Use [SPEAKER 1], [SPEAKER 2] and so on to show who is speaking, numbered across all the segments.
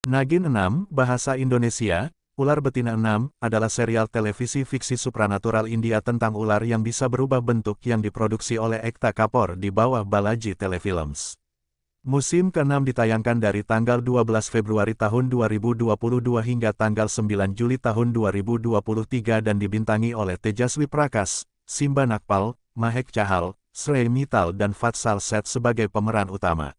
[SPEAKER 1] Nagin 6, Bahasa Indonesia, Ular Betina 6, adalah serial televisi fiksi supranatural India tentang ular yang bisa berubah bentuk yang diproduksi oleh Ekta Kapoor di bawah Balaji Telefilms. Musim ke-6 ditayangkan dari tanggal 12 Februari tahun 2022 hingga tanggal 9 Juli tahun 2023 dan dibintangi oleh Tejaswi Prakash, Simba Nagpal, Mahek Chahal, Shrey Mittal dan Fatsal Seth sebagai pemeran utama.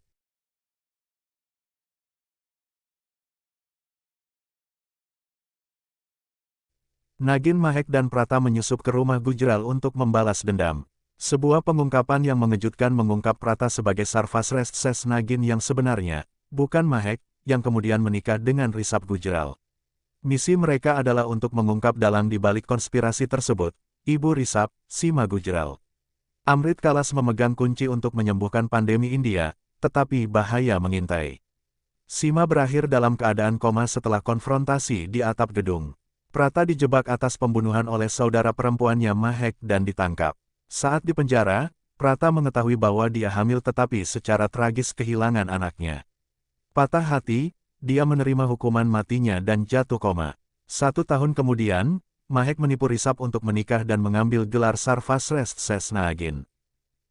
[SPEAKER 1] Nagin, Mahek dan Prata menyusup ke rumah Gujral untuk membalas dendam. Sebuah pengungkapan yang mengejutkan mengungkap Prata sebagai Sarfasrest Nagin yang sebenarnya, bukan Mahek, yang kemudian menikah dengan Rishabh Gujral. Misi mereka adalah untuk mengungkap dalang di balik konspirasi tersebut, Ibu Rishabh, Seema Gujral. Amrit Kalas memegang kunci untuk menyembuhkan pandemi India, tetapi bahaya mengintai. Seema berakhir dalam keadaan koma setelah konfrontasi di atap gedung. Prata dijebak atas pembunuhan oleh saudara perempuannya Mahek dan ditangkap. Saat di penjara, Prata mengetahui bahwa dia hamil tetapi secara tragis kehilangan anaknya. Patah hati, dia menerima hukuman matinya dan jatuh koma. 1 tahun kemudian, Mahek menipu Rishabh untuk menikah dan mengambil gelar Sarfasrest Nagin.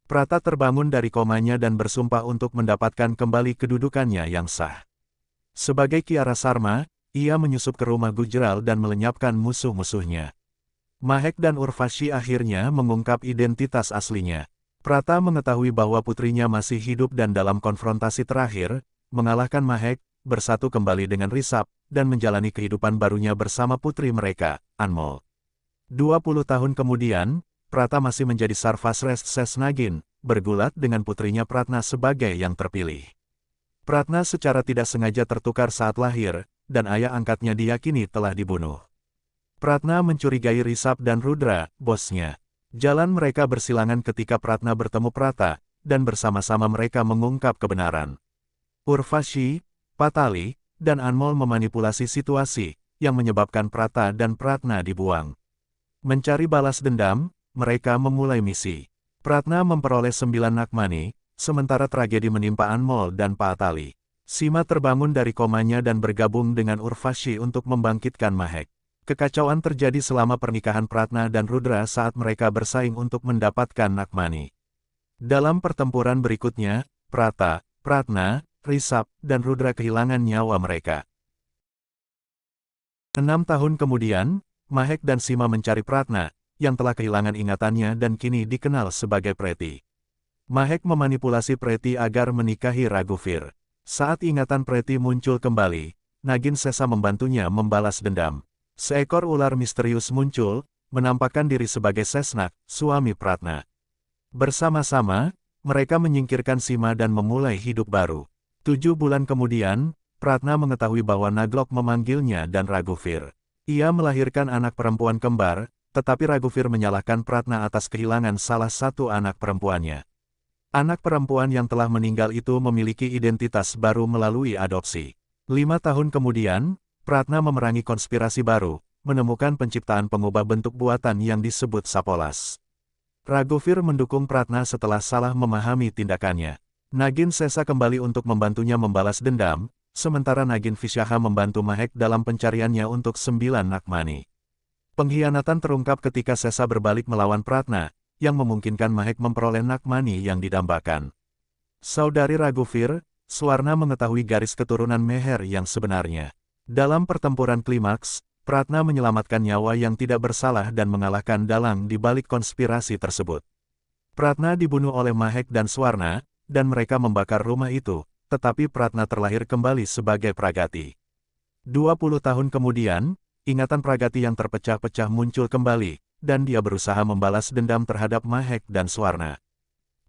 [SPEAKER 1] Prata terbangun dari komanya dan bersumpah untuk mendapatkan kembali kedudukannya yang sah. Sebagai Kiara Sarma, ia menyusup ke rumah Gujral dan melenyapkan musuh-musuhnya. Mahek dan Urvashi akhirnya mengungkap identitas aslinya. Prata mengetahui bahwa putrinya masih hidup dan dalam konfrontasi terakhir, mengalahkan Mahek, bersatu kembali dengan Rishabh, dan menjalani kehidupan barunya bersama putri mereka, Anmol. 20 tahun kemudian, Prata masih menjadi Sarfasrest Nagin, bergulat dengan putrinya Pratna sebagai yang terpilih. Pratna secara tidak sengaja tertukar saat lahir, dan ayah angkatnya diyakini telah dibunuh. Pratna mencurigai Rishabh dan Rudra, bosnya. Jalan mereka bersilangan ketika Pratna bertemu Prata, dan bersama-sama mereka mengungkap kebenaran. Urvashi, Patali, dan Anmol memanipulasi situasi, yang menyebabkan Prata dan Pratna dibuang. Mencari balas dendam, mereka memulai misi. Pratna memperoleh 9 Nagmani, sementara tragedi menimpa Anmol dan Patali. Seema terbangun dari komanya dan bergabung dengan Urvashi untuk membangkitkan Mahek. Kekacauan terjadi selama pernikahan Pratna dan Rudra saat mereka bersaing untuk mendapatkan Nagmani. Dalam pertempuran berikutnya, Prata, Pratna, Rishabh, dan Rudra kehilangan nyawa mereka. 6 tahun kemudian, Mahek dan Seema mencari Pratna, yang telah kehilangan ingatannya dan kini dikenal sebagai Preti. Mahek memanipulasi Preti agar menikahi Raghuvir. Saat ingatan Preti muncul kembali, Nagin Sesa membantunya membalas dendam. Seekor ular misterius muncul, menampakkan diri sebagai Sesnak, suami Pratna. Bersama-sama, mereka menyingkirkan Seema dan memulai hidup baru. 7 bulan kemudian, Pratna mengetahui bahwa Naglok memanggilnya dan Raghuvir. Ia melahirkan anak perempuan kembar, tetapi Raghuvir menyalahkan Pratna atas kehilangan salah satu anak perempuannya. Anak perempuan yang telah meninggal itu memiliki identitas baru melalui adopsi. 5 tahun kemudian, Pratna memerangi konspirasi baru, menemukan penciptaan pengubah bentuk buatan yang disebut Sapolas. Raghuvir mendukung Pratna setelah salah memahami tindakannya. Nagin Sesa kembali untuk membantunya membalas dendam, sementara Nagin Vishaha membantu Mahek dalam pencariannya untuk 9 Nagmani. Pengkhianatan terungkap ketika Sesa berbalik melawan Pratna, yang memungkinkan Mahek memperoleh Nagmani yang didambakan. Saudari Raghuvir, Swarna mengetahui garis keturunan Meher yang sebenarnya. Dalam pertempuran klimaks, Pratna menyelamatkan nyawa yang tidak bersalah dan mengalahkan dalang di balik konspirasi tersebut. Pratna dibunuh oleh Mahek dan Swarna, dan mereka membakar rumah itu, tetapi Pratna terlahir kembali sebagai Pragati. 20 tahun kemudian, ingatan Pragati yang terpecah-pecah muncul kembali, dan dia berusaha membalas dendam terhadap Mahek dan Swarna.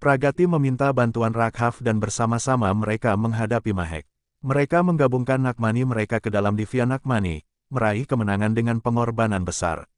[SPEAKER 1] Pragati meminta bantuan Raghav dan bersama-sama mereka menghadapi Mahek. Mereka menggabungkan Nagmani mereka ke dalam Divya Nagmani, meraih kemenangan dengan pengorbanan besar.